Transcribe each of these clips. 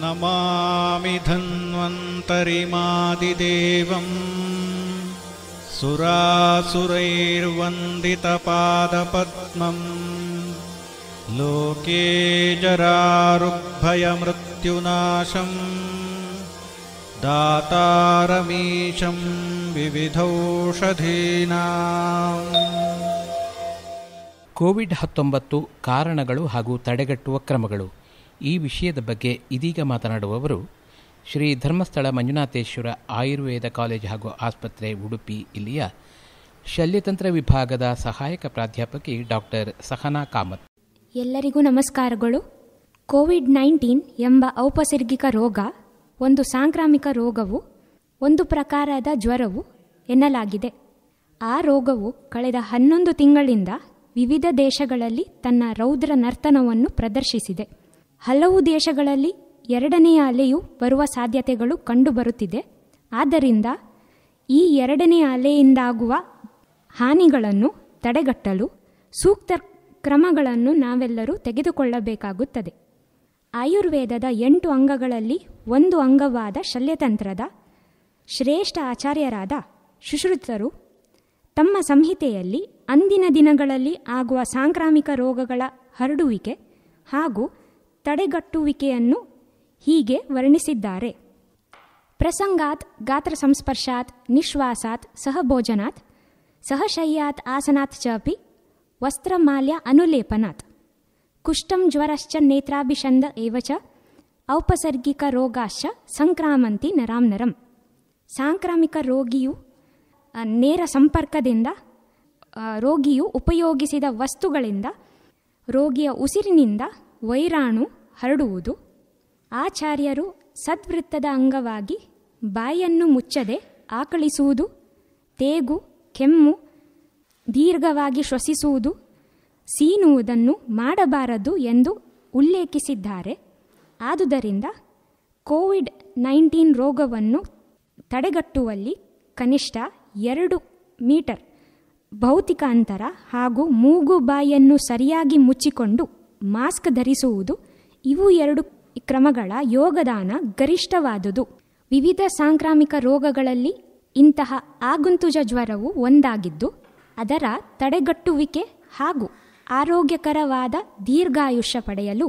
ನಮಾಮಿ ಧನ್ವಂತರಿಮಾದಿದೇವಂ ಸುರಾಸುರೈರ್ವಂದಿತಪಾದಪದ್ಮಂ ಲೋಕೇ ಜರಾರುಗ್ಭಯಮೃತ್ಯುನಾಶಂ ದಾತಾರಮೀಶಂ ವಿವಿಧೌಷಧೀನಾಂ. COVID-19 ಕಾರಣಗಳು ಹಾಗೂ ತಡೆಗಟ್ಟುವ ಕ್ರಮಗಳು ಈ ವಿಷಯದ ಬಗ್ಗೆ ಇದೀಗ ಮಾತನಾಡುವವರು ಶ್ರೀ ಧರ್ಮಸ್ಥಳ ಮಂಜುನಾಥೇಶ್ವರ ಆಯುರ್ವೇದ ಕಾಲೇಜು ಹಾಗೂ ಆಸ್ಪತ್ರೆ ಉಡುಪಿ ಇಲ್ಲಿಯ ಶಲ್ಯತಂತ್ರ ವಿಭಾಗದ ಸಹಾಯಕ ಪ್ರಾಧ್ಯಾಪಕಿ ಡಾಕ್ಟರ್ ಸಹನಾ ಕಾಮತ್. ಎಲ್ಲರಿಗೂ ನಮಸ್ಕಾರಗಳು. ಕೋವಿಡ್-19 ಎಂಬ ಔಪಸರ್ಗಿಕ ರೋಗ ಒಂದು ಸಾಂಕ್ರಾಮಿಕ ರೋಗವು, ಒಂದು ಪ್ರಕಾರದ ಜ್ವರವು ಎನ್ನಲಾಗಿದೆ. ಆ ರೋಗವು ಕಳೆದ 11 ತಿಂಗಳಿಂದ ವಿವಿಧ ದೇಶಗಳಲ್ಲಿ ತನ್ನ ರೌದ್ರ ನರ್ತನವನ್ನು ಪ್ರದರ್ಶಿಸಿದೆ. ಹಲವು ದೇಶಗಳಲ್ಲಿ 2ನೇ ಅಲೆಯು ಬರುವ ಸಾಧ್ಯತೆಗಳು ಕಂಡುಬರುತ್ತಿದೆ. ಆದ್ದರಿಂದ ಈ 2ನೇ ಅಲೆಯಿಂದಾಗುವ ಹಾನಿಗಳನ್ನು ತಡೆಗಟ್ಟಲು ಸೂಕ್ತ ಕ್ರಮಗಳನ್ನು ನಾವೆಲ್ಲರೂ ತೆಗೆದುಕೊಳ್ಳಬೇಕಾಗುತ್ತದೆ. ಆಯುರ್ವೇದದ 8 ಅಂಗಗಳಲ್ಲಿ ಒಂದು ಅಂಗವಾದ ಶಲ್ಯತಂತ್ರದ ಶ್ರೇಷ್ಠ ಆಚಾರ್ಯರಾದ ಸುಶ್ರುತರು ತಮ್ಮ ಸಂಹಿತೆಯಲ್ಲಿ ಅಂದಿನ ದಿನಗಳಲ್ಲಿ ಆಗುವ ಸಾಂಕ್ರಾಮಿಕ ರೋಗಗಳ ಹರಡುವಿಕೆ ಹಾಗೂ ತಡೆಗಟ್ಟುವಿಕೆಯನ್ನು ಹೀಗೆ ವರ್ಣಿಸಿದ್ದಾರೆ. ಪ್ರಸಂಗಾತ್ ಗಾತ್ರ ಸಂಸ್ಪರ್ಶಾತ್ ನಿಶ್ವಾಸಾತ್ ಸಹಭೋಜನಾತ್ ಸಹಶಯ್ಯಾತ್ ಆಸನಾತ್ ಚಾಪಿ ವಸ್ತ್ರಮಾಲ್ಯ ಅನುಲೇಪನಾತ್ ಕುಷ್ಠಂ ಜ್ವರಶ್ಚ ನೇತ್ರಾಭಿಷಂದ ಏವಚ ಔಪಸರ್ಗಿಕ ರೋಗಾಶ್ಚ ಸಂಕ್ರಾಮಂತಿ ನರಾಂ ನರಂ. ಸಾಂಕ್ರಾಮಿಕ ರೋಗಿಯು ನೇರ ಸಂಪರ್ಕದಿಂದ, ರೋಗಿಯು ಉಪಯೋಗಿಸಿದ ವಸ್ತುಗಳಿಂದ, ರೋಗಿಯ ಉಸಿರಿನಿಂದ ವೈರಾಣು ಹರಡುವುದು. ಆಚಾರ್ಯರು ಸದ್ವೃತ್ತದ ಅಂಗವಾಗಿ ಬಾಯನ್ನು ಮುಚ್ಚದೆ ಆಕಳಿಸುವುದು, ತೇಗು, ಕೆಮ್ಮು, ದೀರ್ಘವಾಗಿ ಶ್ವಸಿಸುವುದು, ಸೀನುವುದನ್ನು ಮಾಡಬಾರದು ಎಂದು ಉಲ್ಲೇಖಿಸಿದ್ದಾರೆ. ಆದುದರಿಂದ ಕೋವಿಡ್-19 ರೋಗವನ್ನು ತಡೆಗಟ್ಟುವಲ್ಲಿ ಕನಿಷ್ಠ 2 ಮೀಟರ್ ಭೌತಿಕ ಅಂತರ ಹಾಗೂ ಮೂಗು ಬಾಯನ್ನು ಸರಿಯಾಗಿ ಮುಚ್ಚಿಕೊಂಡು ಮಾಸ್ಕ್ ಧರಿಸುವುದು, ಇವು 2 ಕ್ರಮಗಳ ಯೋಗದಾನ ಗರಿಷ್ಠವಾದುದು. ವಿವಿಧ ಸಾಂಕ್ರಾಮಿಕ ರೋಗಗಳಲ್ಲಿ ಇಂತಹ ಆಗುಂತುಜ ಜ್ವರವು ಒಂದಾಗಿದ್ದು, ಅದರ ತಡೆಗಟ್ಟುವಿಕೆ ಹಾಗೂ ಆರೋಗ್ಯಕರವಾದ ದೀರ್ಘಾಯುಷ್ಯ ಪಡೆಯಲು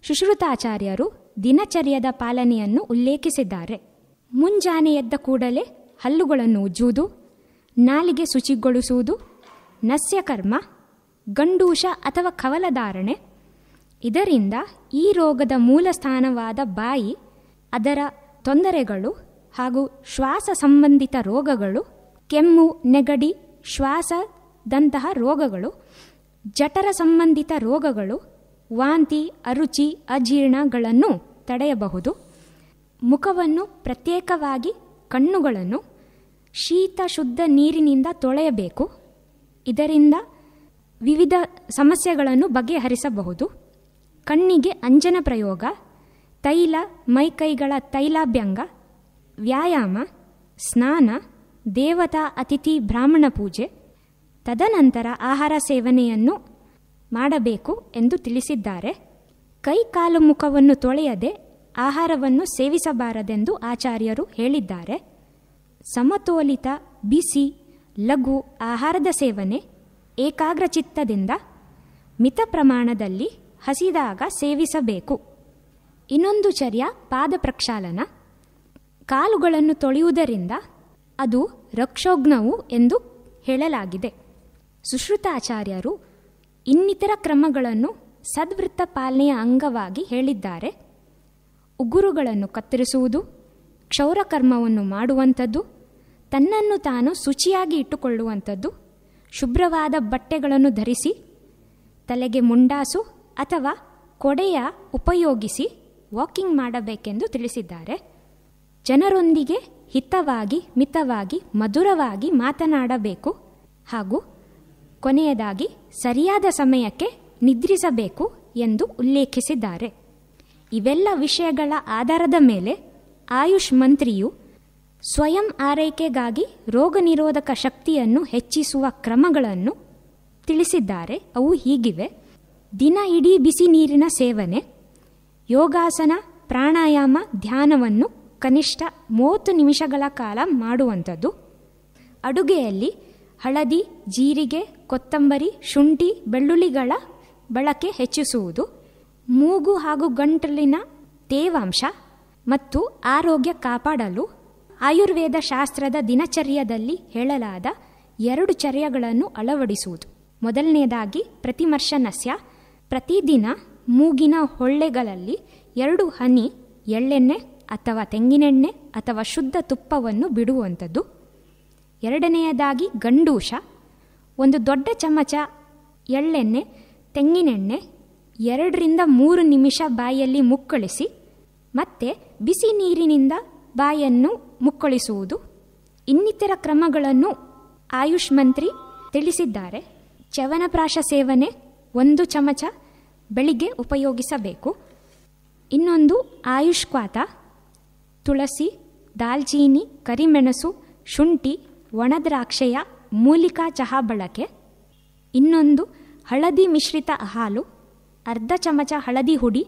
ಸುಶ್ರುತಾಚಾರ್ಯರು ದಿನಚರ್ಯದ ಪಾಲನೆಯನ್ನು ಉಲ್ಲೇಖಿಸಿದ್ದಾರೆ. ಮುಂಜಾನೆ ಎದ್ದ ಕೂಡಲೇ ಹಲ್ಲುಗಳನ್ನು ಉಜ್ಜುವುದು, ನಾಲಿಗೆ ಶುಚಿಗೊಳಿಸುವುದು, ನಸ್ಯಕರ್ಮ, ಗಂಡೂಷ ಅಥವಾ ಕವಲಧಾರಣೆ. ಇದರಿಂದ ಈ ರೋಗದ ಮೂಲ ಸ್ಥಾನವಾದ ಬಾಯಿ, ಅದರ ತೊಂದರೆಗಳು ಹಾಗೂ ಶ್ವಾಸ ಸಂಬಂಧಿತ ರೋಗಗಳು, ಕೆಮ್ಮು, ನೆಗಡಿ, ಶ್ವಾಸದಂತಹ ರೋಗಗಳು, ಜಠರ ಸಂಬಂಧಿತ ರೋಗಗಳು, ವಾಂತಿ, ಅರುಚಿ, ಅಜೀರ್ಣಗಳನ್ನು ತಡೆಯಬಹುದು. ಮುಖವನ್ನು ಪ್ರತ್ಯೇಕವಾಗಿ, ಕಣ್ಣುಗಳನ್ನು ಶೀತ ಶುದ್ಧ ನೀರಿನಿಂದ ತೊಳೆಯಬೇಕು. ಇದರಿಂದ ವಿವಿಧ ಸಮಸ್ಯೆಗಳನ್ನು ಬಗೆಹರಿಸಬಹುದು. ಕಣ್ಣಿಗೆ ಅಂಜನ ಪ್ರಯೋಗ, ತೈಲ, ಮೈಕೈಗಳ ತೈಲಾಭ್ಯಂಗ, ವ್ಯಾಯಾಮ, ಸ್ನಾನ, ದೇವತಾ ಅತಿಥಿ ಬ್ರಾಹ್ಮಣ ಪೂಜೆ, ತದನಂತರ ಆಹಾರ ಸೇವನೆಯನ್ನು ಮಾಡಬೇಕು ಎಂದು ತಿಳಿಸಿದ್ದಾರೆ. ಕೈ ಕಾಲು ಮುಖವನ್ನು ತೊಳೆಯದೆ ಆಹಾರವನ್ನು ಸೇವಿಸಬಾರದೆಂದು ಆಚಾರ್ಯರು ಹೇಳಿದ್ದಾರೆ. ಸಮತೋಲಿತ, ಬಿಸಿ, ಲಘು ಆಹಾರದ ಸೇವನೆ, ಏಕಾಗ್ರಚಿತ್ತದಿಂದ ಮಿತ ಪ್ರಮಾಣದಲ್ಲಿ ಹಸಿದಾಗ ಸೇವಿಸಬೇಕು. ಇನ್ನೊಂದು ಚರ್ಯ ಪಾದ ಪ್ರಕ್ಷಾಲನ. ಕಾಲುಗಳನ್ನು ತೊಳೆಯುವುದರಿಂದ ಅದು ರಕ್ಷೋಘ್ನವು ಎಂದು ಹೇಳಲಾಗಿದೆ. ಸುಶ್ರುತಾಚಾರ್ಯರು ಇನ್ನಿತರ ಕ್ರಮಗಳನ್ನು ಸದ್ವೃತ್ತ ಪಾಲನೆಯ ಅಂಗವಾಗಿ ಹೇಳಿದ್ದಾರೆ. ಉಗುರುಗಳನ್ನು ಕತ್ತರಿಸುವುದು, ಕ್ಷೌರಕರ್ಮವನ್ನು ಮಾಡುವಂಥದ್ದು, ತನ್ನನ್ನು ತಾನು ಶುಚಿಯಾಗಿ ಇಟ್ಟುಕೊಳ್ಳುವಂಥದ್ದು, ಶುಭ್ರವಾದ ಬಟ್ಟೆಗಳನ್ನು ಧರಿಸಿ, ತಲೆಗೆ ಮುಂಡಾಸು ಅಥವಾ ಕೊಡೆಯ ಉಪಯೋಗಿಸಿ ವಾಕಿಂಗ್ ಮಾಡಬೇಕೆಂದು ತಿಳಿಸಿದ್ದಾರೆ. ಜನರೊಂದಿಗೆ ಹಿತವಾಗಿ, ಮಿತವಾಗಿ, ಮಧುರವಾಗಿ ಮಾತನಾಡಬೇಕು ಹಾಗೂ ಕೊನೆಯದಾಗಿ ಸರಿಯಾದ ಸಮಯಕ್ಕೆ ನಿದ್ರಿಸಬೇಕು ಎಂದು ಉಲ್ಲೇಖಿಸಿದ್ದಾರೆ. ಇವೆಲ್ಲ ವಿಷಯಗಳ ಆಧಾರದ ಮೇಲೆ ಆಯುಷ್ ಮಂತ್ರಿಯು ಸ್ವಯಂ ಆರೈಕೆಗಾಗಿ ರೋಗ ನಿರೋಧಕ ಶಕ್ತಿಯನ್ನು ಹೆಚ್ಚಿಸುವ ಕ್ರಮಗಳನ್ನು ತಿಳಿಸಿದ್ದಾರೆ. ಅವು ಹೀಗಿವೆ: ದಿನ ಇಡೀ ಬಿಸಿ ನೀರಿನ ಸೇವನೆ, ಯೋಗಾಸನ ಪ್ರಾಣಾಯಾಮ ಧ್ಯಾನವನ್ನು ಕನಿಷ್ಠ 30 ನಿಮಿಷಗಳ ಕಾಲ ಮಾಡುವಂಥದ್ದು. ಅಡುಗೆಯಲ್ಲಿ ಹಳದಿ, ಜೀರಿಗೆ, ಕೊತ್ತಂಬರಿ, ಶುಂಠಿ, ಬೆಳ್ಳುಳ್ಳಿಗಳ ಬಳಕೆ ಹೆಚ್ಚಿಸುವುದು. ಮೂಗು ಹಾಗೂ ಗಂಟಲಿನ ತೇವಾಂಶ ಮತ್ತು ಆರೋಗ್ಯ ಕಾಪಾಡಲು ಆಯುರ್ವೇದ ಶಾಸ್ತ್ರದ ದಿನಚರ್ಯದಲ್ಲಿ ಹೇಳಲಾದ 2 ಚರ್ಯಗಳನ್ನು ಅಳವಡಿಸುವುದು. ಮೊದಲನೆಯದಾಗಿ ಪ್ರತಿಮರ್ಶನಸ್ಯ, ಪ್ರತಿದಿನ ಮೂಗಿನ ಹೊಳ್ಳೆಗಳಲ್ಲಿ 2 ಹನಿ ಎಳ್ಳೆಣ್ಣೆ ಅಥವಾ ತೆಂಗಿನೆಣ್ಣೆ ಅಥವಾ ಶುದ್ಧ ತುಪ್ಪವನ್ನು ಬಿಡುವಂಥದ್ದು. ಎರಡನೆಯದಾಗಿ ಗಂಡೂಷ, 1 ದೊಡ್ಡ ಚಮಚ ಎಳ್ಳೆಣ್ಣೆ, ತೆಂಗಿನೆಣ್ಣೆ 2ರಿಂದ 3 ನಿಮಿಷ ಬಾಯಲ್ಲಿ ಮುಕ್ಕಳಿಸಿ ಮತ್ತೆ ಬಿಸಿ ನೀರಿನಿಂದ ಬಾಯನ್ನು ಮುಕ್ಕಳಿಸುವುದು. ಇನ್ನಿತರ ಕ್ರಮಗಳನ್ನು ಆಯುಷ್ ಮಂತ್ರಿ ತಿಳಿಸಿದ್ದಾರೆ. ಚ್ಯವನಪ್ರಾಶ ಸೇವನೆ 1 ಚಮಚ ಬೆಳಿಗ್ಗೆ ಉಪಯೋಗಿಸಬೇಕು. ಇನ್ನೊಂದು ಆಯುಷ್ಕ್ವಾತ, ತುಳಸಿ, ದಾಲ್ಚೀನಿ, ಕರಿಮೆಣಸು, ಶುಂಠಿ, ಒಣದ್ರಾಕ್ಷೆಯ ಮೂಲಿಕಾ ಚಹಾ ಬಳಕೆ. ಇನ್ನೊಂದು ಹಳದಿ ಮಿಶ್ರಿತ ಹಾಲು, ಅರ್ಧ ಚಮಚ ಹಳದಿ ಹುಡಿ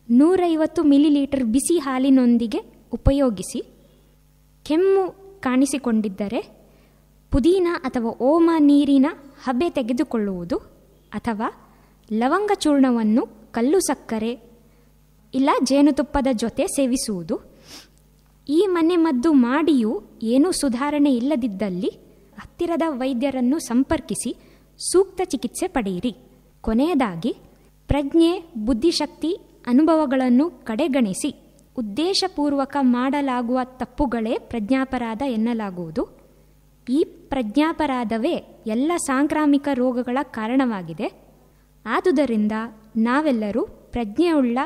150 ಮಿಲಿಲೀಟರ್ ಬಿಸಿ ಹಾಲಿನೊಂದಿಗೆ ಉಪಯೋಗಿಸಿ. ಕೆಮ್ಮು ಕಾಣಿಸಿಕೊಂಡಿದ್ದರೆ ಪುದೀನ ಅಥವಾ ಓಮ ನೀರಿನ ಹಬೆ ತೆಗೆದುಕೊಳ್ಳುವುದು ಅಥವಾ ಲವಂಗ ಚೂರ್ಣವನ್ನು ಕಲ್ಲು ಸಕ್ಕರೆ ಇಲ್ಲ ಜೇನುತುಪ್ಪದ ಜೊತೆ ಸೇವಿಸುವುದು. ಈ ಮನೆಮದ್ದು ಮಾಡಿಯೂ ಏನೂ ಸುಧಾರಣೆ ಇಲ್ಲದಿದ್ದಲ್ಲಿ ಹತ್ತಿರದ ವೈದ್ಯರನ್ನು ಸಂಪರ್ಕಿಸಿ ಸೂಕ್ತ ಚಿಕಿತ್ಸೆ ಪಡೆಯಿರಿ. ಕೊನೆಯದಾಗಿ ಪ್ರಜ್ಞೆ, ಬುದ್ಧಿಶಕ್ತಿ, ಅನುಭವಗಳನ್ನು ಕಡೆಗಣಿಸಿ ಉದ್ದೇಶಪೂರ್ವಕ ಮಾಡಲಾಗುವ ತಪ್ಪುಗಳೇ ಪ್ರಜ್ಞಾಪರಾಧ ಎನ್ನಲಾಗುವುದು. ಈ ಪ್ರಜ್ಞಾಪರಾಧವೇ ಎಲ್ಲ ಸಾಂಕ್ರಾಮಿಕ ರೋಗಗಳ ಕಾರಣವಾಗಿದೆ. ಆದುದರಿಂದ ನಾವೆಲ್ಲರೂ ಪ್ರಜ್ಞೆಯುಳ್ಳ,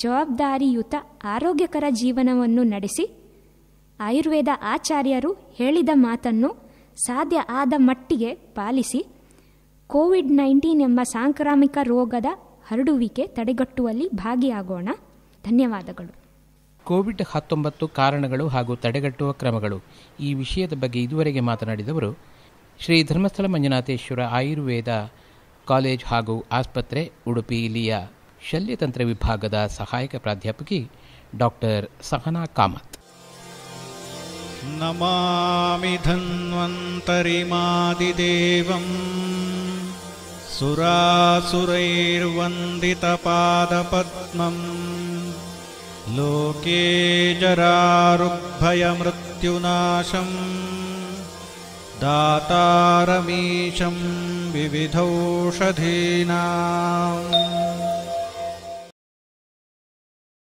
ಜವಾಬ್ದಾರಿಯುತ, ಆರೋಗ್ಯಕರ ಜೀವನವನ್ನು ನಡೆಸಿ ಆಯುರ್ವೇದ ಆಚಾರ್ಯರು ಹೇಳಿದ ಮಾತನ್ನು ಸಾಧ್ಯ ಆದ ಮಟ್ಟಿಗೆ ಪಾಲಿಸಿ ಕೋವಿಡ್-19 ಎಂಬ ಸಾಂಕ್ರಾಮಿಕ ರೋಗದ ಹರಡುವಿಕೆ ತಡೆಗಟ್ಟುವಲ್ಲಿ ಭಾಗಿಯಾಗೋಣ. ಧನ್ಯವಾದಗಳು. ಕೋವಿಡ್-19 ಕಾರಣಗಳು ಹಾಗೂ ತಡೆಗಟ್ಟುವ ಕ್ರಮಗಳು ಈ ವಿಷಯದ ಬಗ್ಗೆ ಇದುವರೆಗೆ ಮಾತನಾಡಿದವರು ಶ್ರೀ ಧರ್ಮಸ್ಥಳ ಮಂಜುನಾಥೇಶ್ವರ ಆಯುರ್ವೇದ ಕಾಲೇಜ್ ಹಾಗೂ ಆಸ್ಪತ್ರೆ, ಉಡುಪಿ ಇಲ್ಲಿಯ ಶಲ್ಯತಂತ್ರ ವಿಭಾಗದ ಸಹಾಯಕ ಪ್ರಾಧ್ಯಾಪಕಿ ಡಾಕ್ಟರ್ ಸಹನಾ ಕಾಮತ್. ನಮಾಮಿ ಧನ್ವಂತರಿಮಾದಿದೇವಂ ಸುರಾಸುರೈರ್ವಂದಿತಪಾದಪದ್ಮಂ ಲೋಕೇ ಜರಾರುಗ್ಭಯಮೃತ್ಯುನಾಶಂ ದಾತಾರಮೀಶಂ ವಿವಿಧೌಷಧೀನಾಂ